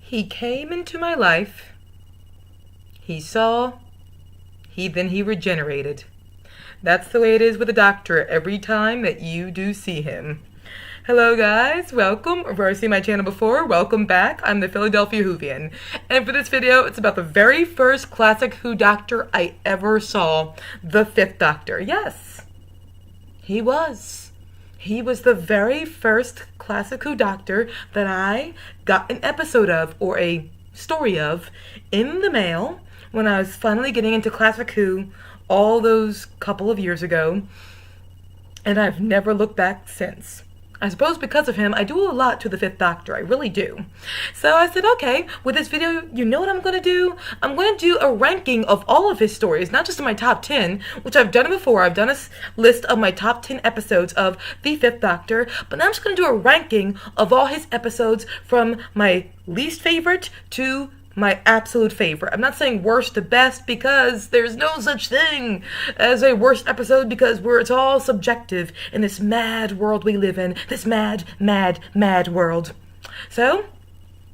He came into my life. He saw. Then he regenerated. That's the way it is with a doctor every time that you do see him. Hello guys, welcome. If you've seen my channel before, welcome back. I'm the Philadelphia Whovian. And for this video, it's about the very first classic Who Doctor I ever saw, the Fifth Doctor. Yes, he was. He was the very first classic Who Doctor that I got an episode of, or a story of, in the mail when I was finally getting into classic Who all those couple of years ago. And I've never looked back since. I suppose because of him, I do a lot to the Fifth Doctor. I really do. So I said, okay, with this video, you know what I'm going to do? I'm going to do a ranking of all of his stories, not just in my top 10, which I've done before. I've done a list of my top 10 episodes of the Fifth Doctor, but now I'm just going to do a ranking of all his episodes from my least favorite to my absolute favorite. I'm not saying worst to best because there's no such thing as a worst episode, because it's all subjective in this mad world we live in. This mad, mad, mad world. So,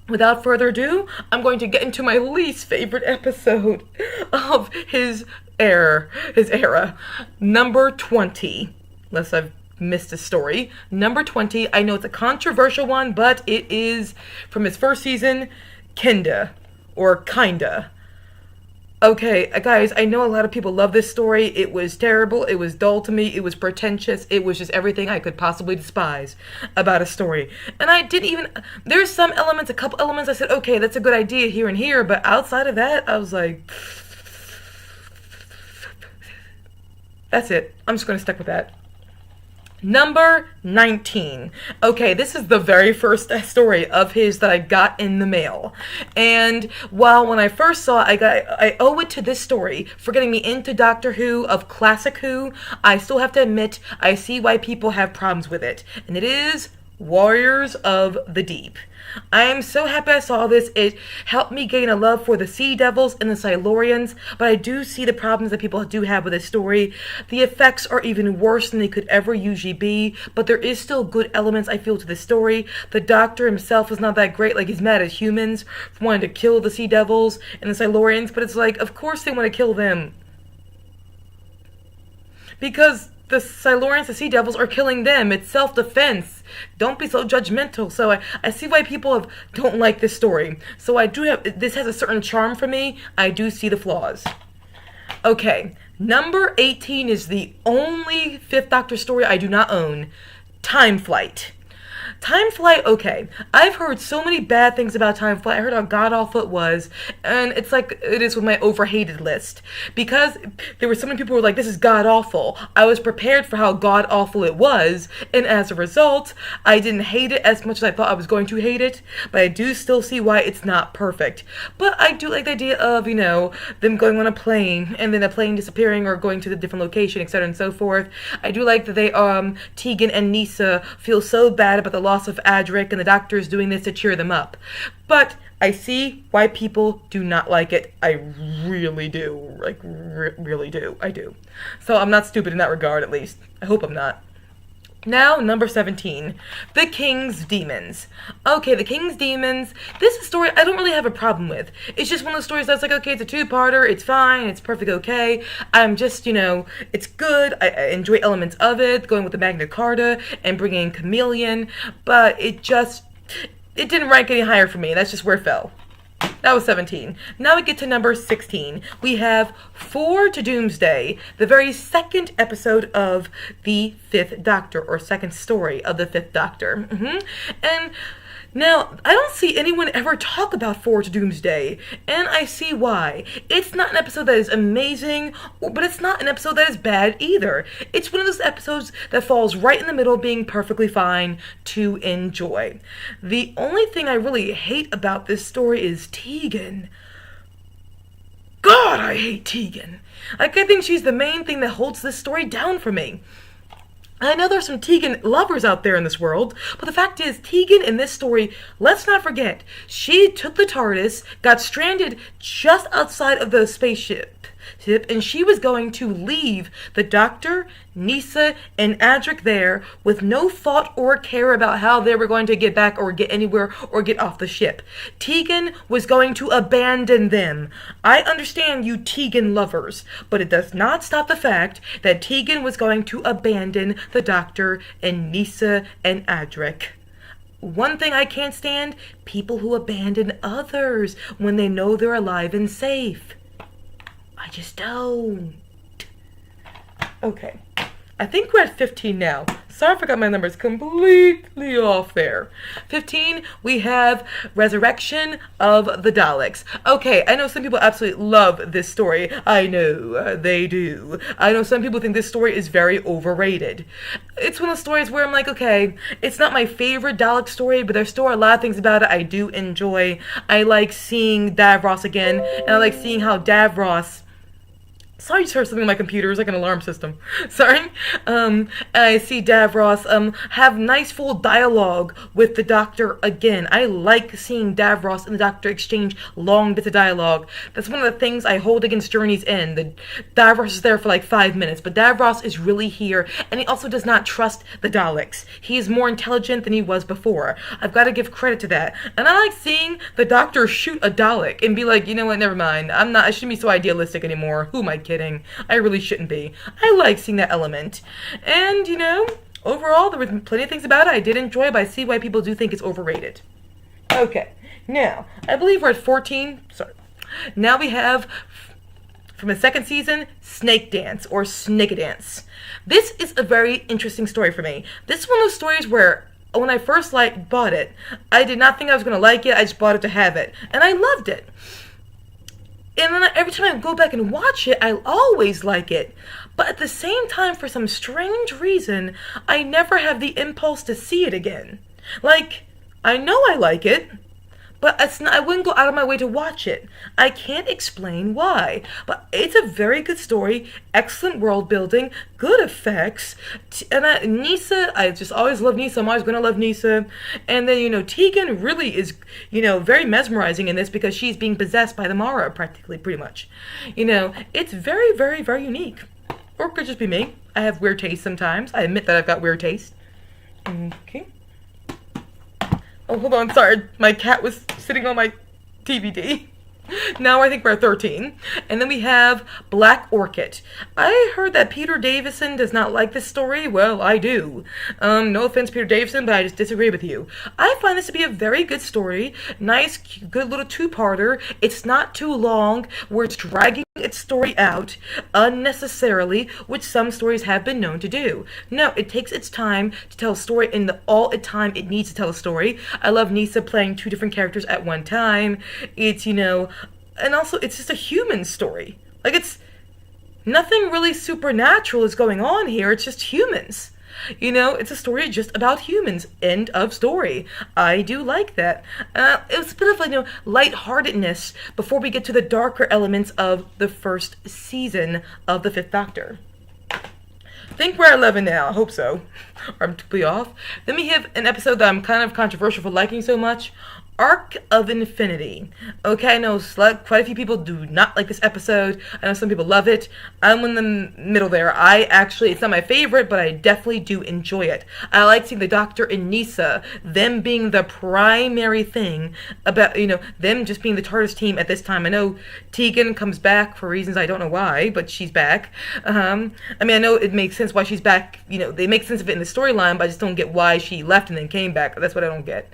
without further ado, I'm going to get into my least favorite episode of his era. Number 20. Unless I've missed a story. Number 20. I know it's a controversial one, but it is from his first season, Kinda. Or kinda. Okay, guys, I know a lot of people love this story. It was terrible. It was dull to me. It was pretentious. It was just everything I could possibly despise about a story. And I didn't even... There's some elements, a couple elements I said, okay, that's a good idea here and here. But outside of that, I was like... That's it. I'm just going to stick with that. Number 19. Okay, this is the very first story of his that I got in the mail. And while when I first saw it, I owe it to this story for getting me into Doctor Who, of classic Who. I still have to admit, I see why people have problems with it. And it is Warriors of the Deep. I am so happy I saw this. It helped me gain a love for the Sea Devils and the Silurians, but I do see the problems that people do have with this story. The effects are even worse than they could ever usually be, but there is still good elements, I feel, to the story. The Doctor himself is not that great. Like, he's mad at humans for wanting to kill the Sea Devils and the Silurians, but it's like, of course they want to kill them. Because the Silurians, the Sea Devils, are killing them. It's self-defense. Don't be so judgmental. So I see why people don't like this story. So this has a certain charm for me. I do see the flaws. Okay, number 18 is the only Fifth Doctor story I do not own. Time Flight. Time Flight, okay. I've heard so many bad things about Time Flight. I heard how god-awful it was, and it's like it is with my overhated list. Because there were so many people who were like, this is god-awful. I was prepared for how god-awful it was, and as a result, I didn't hate it as much as I thought I was going to hate it, but I do still see why it's not perfect. But I do like the idea of, you know, them going on a plane, and then the plane disappearing or going to a different location, etc. and so forth. I do like that Tegan and Nyssa feel so bad about the loss of Adric, and the Doctor is doing this to cheer them up. But I see why people do not like it. I really do. Like, really do. I do. So I'm not stupid in that regard, at least. I hope I'm not. Now, number 17, The King's Demons. Okay, The King's Demons, this is a story I don't really have a problem with. It's just one of those stories that's like, okay, it's a two-parter, it's fine, it's perfectly okay. I'm just, you know, it's good. I enjoy elements of it, going with the Magna Carta and bringing in Chameleon, but it didn't rank any higher for me. That's just where it fell. That was 17. Now we get to number 16. We have 4 to Doomsday, the very second episode of the Fifth Doctor, or second story of the Fifth Doctor. And now, I don't see anyone ever talk about 4 to Doomsday, and I see why. It's not an episode that is amazing, but it's not an episode that is bad either. It's one of those episodes that falls right in the middle, being perfectly fine to enjoy. The only thing I really hate about this story is Tegan. God, I hate Tegan. Like, I think she's the main thing that holds this story down for me. I know there's some Tegan lovers out there in this world, but the fact is, Tegan in this story, let's not forget, she took the TARDIS, got stranded just outside of the spaceship, ship, and she was going to leave the Doctor, Nyssa, and Adric there with no thought or care about how they were going to get back or get anywhere or get off the ship. Tegan was going to abandon them. I understand you Tegan lovers, but it does not stop the fact that Tegan was going to abandon the Doctor and Nyssa and Adric. One thing I can't stand, people who abandon others when they know they're alive and safe. I just don't. Okay. I think we're at 15 now. Sorry if I got my numbers completely off there. 15, we have Resurrection of the Daleks. Okay, I know some people absolutely love this story. I know they do. I know some people think this story is very overrated. It's one of those stories where I'm like, okay, it's not my favorite Dalek story, but there's still a lot of things about it I do enjoy. I like seeing Davros again, and I like seeing how Davros... Sorry, I just heard something on my computer. It's like an alarm system. Sorry. I see Davros have nice full dialogue with the Doctor again. I like seeing Davros and the Doctor exchange long bits of dialogue. That's one of the things I hold against Journey's End. The Davros is there for like 5 minutes, but Davros is really here, and he also does not trust the Daleks. He is more intelligent than he was before. I've got to give credit to that. And I like seeing the Doctor shoot a Dalek and be like, you know what, never mind. I shouldn't be so idealistic anymore. Who am I kidding? I really shouldn't be. I like seeing that element. And, you know, overall, there were plenty of things about it I did enjoy, but I see why people do think it's overrated. Okay, now, I believe we're at 14. Sorry. Now we have, from the second season, Snake Dance, or Snake-a-Dance. This is a very interesting story for me. This is one of those stories where when I first bought it, I did not think I was going to like it. I just bought it to have it. And I loved it. And then every time I go back and watch it, I always like it. But at the same time, for some strange reason, I never have the impulse to see it again. Like, I know I like it, but I wouldn't go out of my way to watch it. I can't explain why. But it's a very good story, excellent world building, good effects. And Nyssa, I just always love Nyssa. I'm always going to love Nyssa. And then, you know, Tegan really is, you know, very mesmerizing in this because she's being possessed by the Mara, practically, pretty much. You know, it's very, very, very unique. Or it could just be me. I have weird taste sometimes. I admit that I've got weird taste. Okay. Oh, hold on, sorry. My cat was sitting on my DVD. Now I think we're at 13. And then we have Black Orchid. I heard that Peter Davison does not like this story. Well, I do. No offense, Peter Davison, but I just disagree with you. I find this to be a very good story. Nice, good little two-parter. It's not too long, where it's dragging its story out unnecessarily, which some stories have been known to do. No, it takes its time to tell a story in all the time it needs to tell a story. I love Nyssa playing two different characters at one time. It's, you know, and also it's just a human story. Like, it's nothing really supernatural is going on here. It's just humans. You know, it's a story just about humans. End of story. I do like that. It was a bit of, like, you know, lightheartedness before we get to the darker elements of the first season of The Fifth Doctor. I think we're at 11 now. I hope so. Or I'm completely off. Then we have an episode that I'm kind of controversial for liking so much. Arc of Infinity. Okay, I know quite a few people do not like this episode. I know some people love it. I'm in the middle there. It's not my favorite, but I definitely do enjoy it. I like seeing the Doctor and Nyssa, them being the primary thing about, you know, them just being the TARDIS team at this time. I know Tegan comes back for reasons I don't know why, but she's back. I mean, I know it makes sense why she's back. You know, they make sense of it in the storyline, but I just don't get why she left and then came back. That's what I don't get.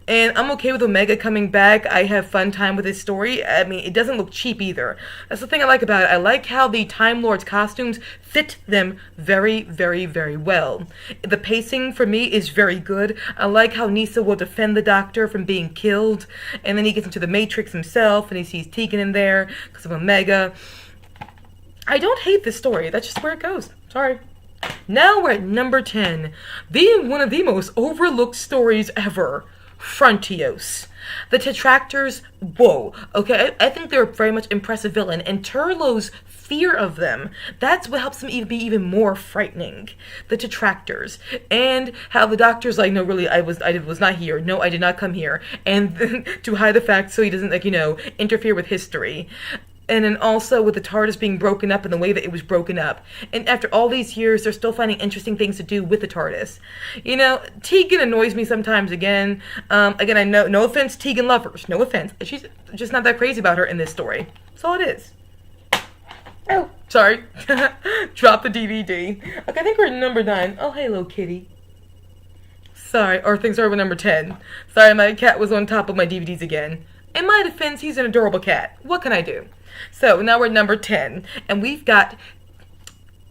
And I'm okay with Omega coming back. I have fun time with this story. I mean, it doesn't look cheap either. That's the thing I like about it. I like how the Time Lords costumes fit them very, very, very well. The pacing for me is very good. I like how Nyssa will defend the Doctor from being killed. And then he gets into the Matrix himself and he sees Tegan in there because of Omega. I don't hate this story. That's just where it goes. Sorry. Now we're at number 10. One of the most overlooked stories ever. Frontios. The Detractors, whoa. Okay, I think they're a very much impressive villain, and Turlough's fear of them, that's what helps them be even more frightening. The Detractors. And how the Doctor's like, no, really, I was not here. No, I did not come here. And to hide the fact so he doesn't, like, you know, interfere with history. and then also with the TARDIS being broken up and the way that it was broken up. And after all these years, they're still finding interesting things to do with the TARDIS. You know, Tegan annoys me sometimes again. Again, I know, no offense, Tegan lovers, no offense. She's just not that crazy about her in this story. That's all it is. Oh, sorry. Drop the DVD. Okay, I think we're at number 9. Oh, hey, little kitty. Sorry, or things are with number 10. Sorry, my cat was on top of my DVDs again. In my defense, he's an adorable cat. What can I do? So, now we're at number 10, and we've got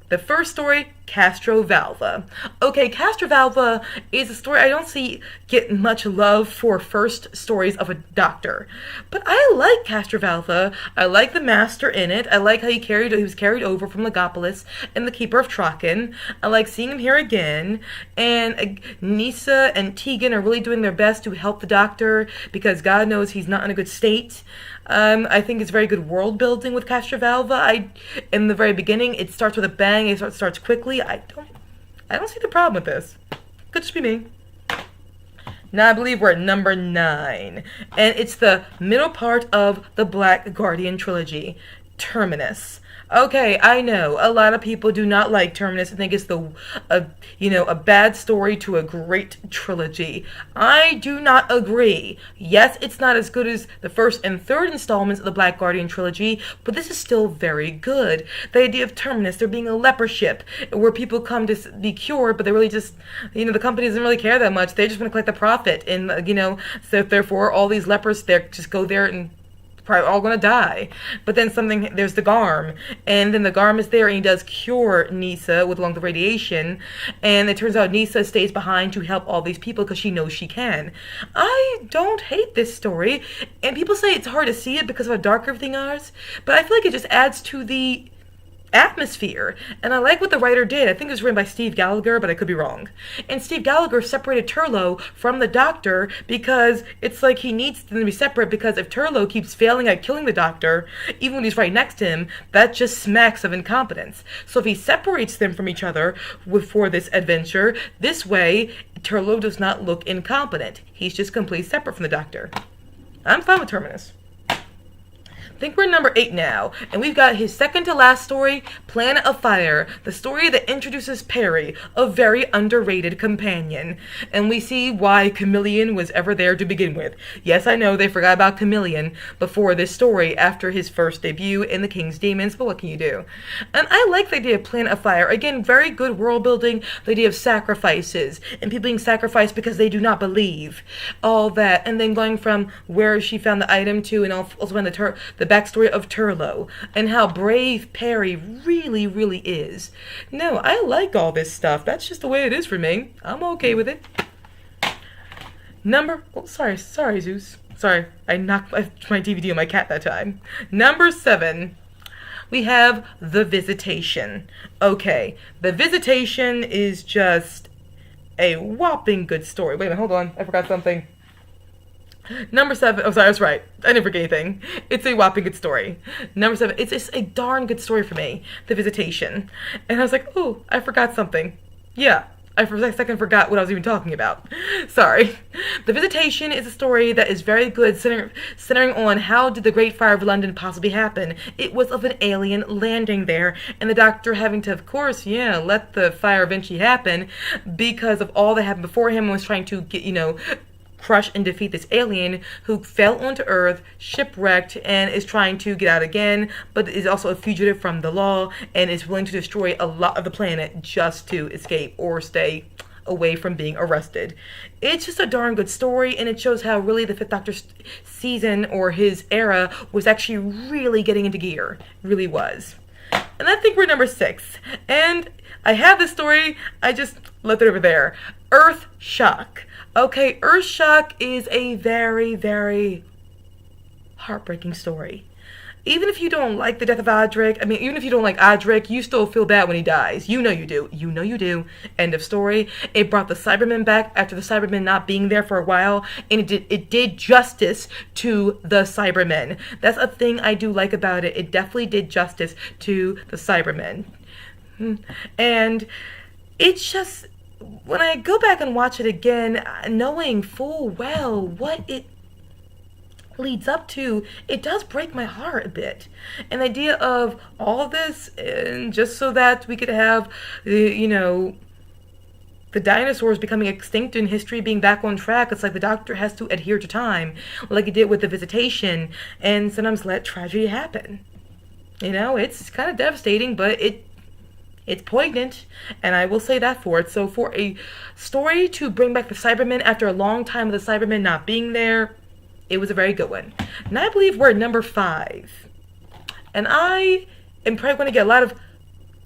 the first story, Castrovalva. Okay, Castrovalva is a story I don't see get much love for first stories of a doctor. But I like Castrovalva. I like the master in it. I like how he was carried over from Legopolis and the Keeper of Traken. I like seeing him here again. And Nyssa and Tegan are really doing their best to help the doctor because God knows he's not in a good state. I think it's very good world building with Castrovalva. In the very beginning, it starts with a bang. It starts quickly. I don't see the problem with this. Could just be me. Now I believe we're at number 9, and it's the middle part of the Black Guardian trilogy, Terminus. Okay, I know a lot of people do not like Terminus and think it's a bad story to a great trilogy. I do not agree. Yes, it's not as good as the first and third installments of the Black Guardian trilogy, but this is still very good. The idea of Terminus, there being a leper ship where people come to be cured, but they really just, the company doesn't really care that much. They just want to collect the profit, and so therefore all these lepers there just go there and probably all gonna die. But then there's the Garm, and then the Garm is there and he does cure Nyssa along the radiation, and it turns out Nyssa stays behind to help all these people because she knows she can. I don't hate this story, and people say it's hard to see it because of how dark everything is, but I feel like it just adds to the atmosphere, and I like what the writer did. I think it was written by Steve Gallagher, but I could be wrong. And Steve Gallagher separated Turlough from the Doctor because it's like he needs them to be separate, because if Turlough keeps failing at killing the Doctor, even when he's right next to him, that just smacks of incompetence. So if he separates them from each other for this adventure, this way Turlough does not look incompetent. He's just completely separate from the Doctor. I'm fine with Terminus. I think we're number 8 now, and we've got his second to last story, Planet of Fire, the story that introduces Perry, a very underrated companion, and we see why Chameleon was ever there to begin with. Yes, I know they forgot about Chameleon before this story after his first debut in The King's Demons, but what can you do? And I like the idea of Planet of Fire. Again, very good world building, the idea of sacrifices, and people being sacrificed because they do not believe, all that, and then going from where she found the item to, and also when the backstory of Turlough, and how brave Perry really, really is. No, I like all this stuff. That's just the way it is for me. I'm okay with it. Sorry, Zeus. Sorry, I knocked my DVD on my cat that time. Number 7. We have The Visitation. Okay, The Visitation is just a whopping good story. Wait a minute, hold on. I forgot something. Number 7, oh sorry, I was right. I didn't forget anything. It's a whopping good story. Number 7, it's just a darn good story for me, The Visitation. And I was like, oh, I forgot something. Yeah, I for a second forgot what I was even talking about. Sorry. The Visitation is a story that is very good, centering on how did the Great Fire of London possibly happen. It was of an alien landing there, and the Doctor having to, of course, let the fire eventually happen because of all that happened before him and was trying to get, crush and defeat this alien who fell onto Earth, shipwrecked, and is trying to get out again, but is also a fugitive from the law and is willing to destroy a lot of the planet just to escape or stay away from being arrested. It's just a darn good story, and it shows how really the Fifth Doctor season or his era was actually really getting into gear. Really was. And I think we're number 6. And I have this story, I just left it over there. Earth Shock. Okay, Earth Shock is a very, very heartbreaking story. Even if you don't like the death of Adric, even if you don't like Adric, you still feel bad when he dies. You know you do. You know you do. End of story. It brought the Cybermen back after the Cybermen not being there for a while, and it did justice to the Cybermen. That's a thing I do like about it. It definitely did justice to the Cybermen. And it's just, when I go back and watch it again, knowing full well what leads up to, it does break my heart a bit. And the idea of all of this, and just so that we could have, the dinosaurs becoming extinct in history being back on track, it's like the Doctor has to adhere to time, like he did with the Visitation, and sometimes let tragedy happen. It's kind of devastating, but it's poignant, and I will say that for it. So for a story to bring back the Cybermen after a long time of the Cybermen not being there, it was a very good one. And I believe we're at number 5. And I am probably going to get a lot of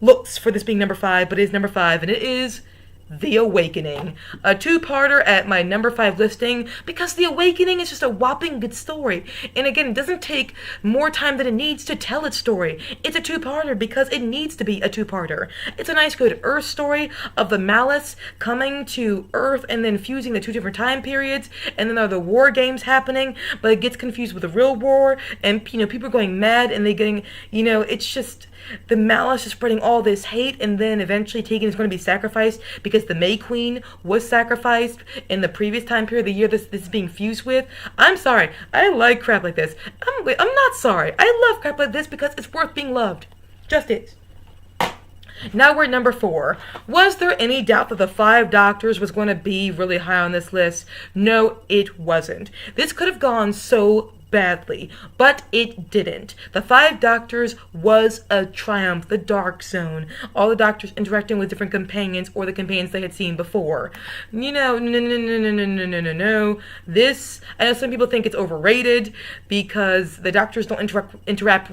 looks for this being number 5, but it is number 5, and it is The Awakening, a 2-parter at my number 5 listing, because The Awakening is just a whopping good story. And again, it doesn't take more time than it needs to tell its story. It's a 2-parter because it needs to be a 2-parter. It's a nice good Earth story of the Malice coming to Earth and then fusing the 2 different time periods, and then there are the war games happening, but it gets confused with the real war, and people are going mad, and they getting, it's just the Malice is spreading all this hate, and then eventually Tegan is going to be sacrificed because the May Queen was sacrificed in the previous time period, the year this is being fused with. I'm sorry. I like crap like this. I'm not sorry. I love crap like this because it's worth being loved. Just is. Now we're at number 4. Was there any doubt that the 5 Doctors was going to be really high on this list? No, it wasn't. This could have gone so badly, but it didn't. The 5 Doctors was a triumph. The Dark Zone, all the Doctors interacting with different companions or the companions they had seen before. No. This, I know some people think it's overrated because the Doctors don't interact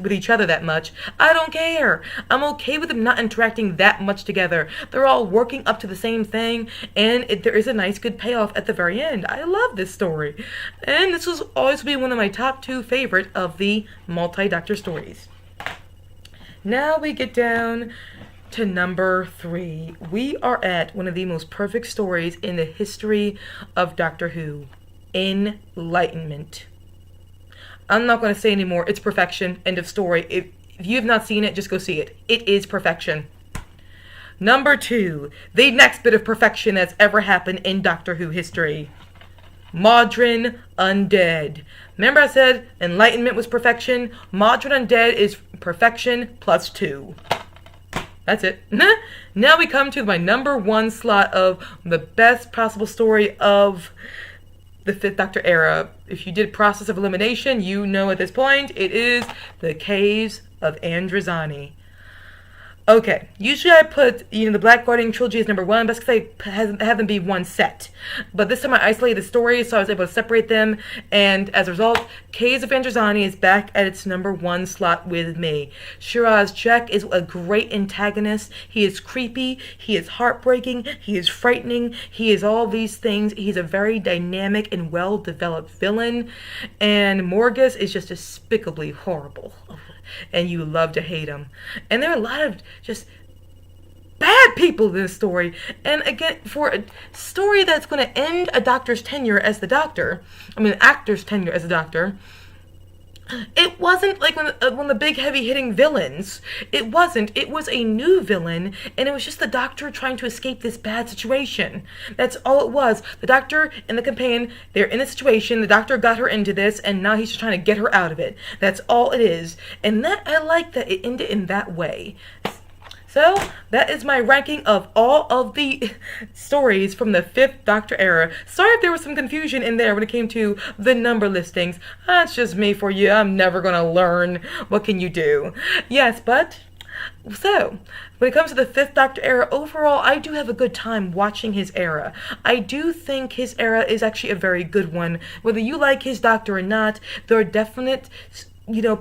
with each other that much. I don't care. I'm okay with them not interacting that much together. They're all working up to the same thing, and there is a nice good payoff at the very end. I love this story, and this was always be one of my top 2 favorite of the multi-Doctor stories. Now we get down to number 3. We are at one of the most perfect stories in the history of Doctor Who, Enlightenment. I'm not going to say anymore. It's perfection. End of story. If you have not seen it, just go see it. It is perfection. Number 2, the next bit of perfection that's ever happened in Doctor Who history. Modern Undead. Remember I said Enlightenment was perfection? Modern Undead is perfection plus 2. That's it. Now we come to my number 1 slot of the best possible story of the 5th Doctor era. If you did Process of Elimination, you know at this point it is The Caves of Androzani. Okay, usually I put, the Black Guardian trilogy as number 1, but because I have them be one set. But this time I isolated the stories, so I was able to separate them, and as a result, Caves of Androzani is back at its number 1 slot with me. Shiraz Chek is a great antagonist. He is creepy, he is heartbreaking, he is frightening, he is all these things. He's a very dynamic and well-developed villain, and Morgus is just despicably horrible. And you love to hate him. And there are a lot of just bad people in this story. And again, for a story that's going to end a Doctor's tenure as the Doctor, an actor's tenure as a Doctor, it wasn't like one of the big heavy-hitting villains. It wasn't. It was a new villain, and it was just the Doctor trying to escape this bad situation. That's all it was. The Doctor and the companion, they're in a situation, the Doctor got her into this, and now he's just trying to get her out of it. That's all it is. And that, I like that it ended in that way. So, that is my ranking of all of the stories from the 5th Doctor era. Sorry if there was some confusion in there when it came to the number listings. That's just me for you. I'm never going to learn. What can you do? Yes, but... So, when it comes to the 5th Doctor era, overall, I do have a good time watching his era. I do think his era is actually a very good one. Whether you like his Doctor or not, there are definite...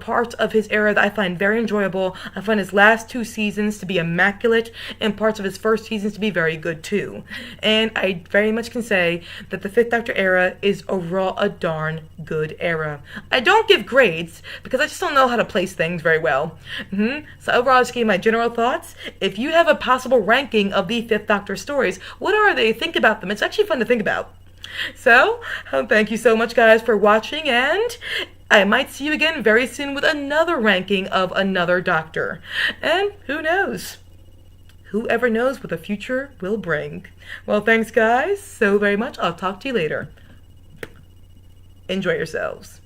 parts of his era that I find very enjoyable. I find his last 2 seasons to be immaculate, and parts of his first seasons to be very good too. And I very much can say that the 5th Doctor era is overall a darn good era. I don't give grades, because I just don't know how to place things very well. So overall, I just gave my general thoughts. If you have a possible ranking of the 5th Doctor stories, what are they? Think about them. It's actually fun to think about. So, thank you so much, guys, for watching, and I might see you again very soon with another ranking of another Doctor. And who knows? Whoever knows what the future will bring. Well, thanks, guys, so very much. I'll talk to you later. Enjoy yourselves.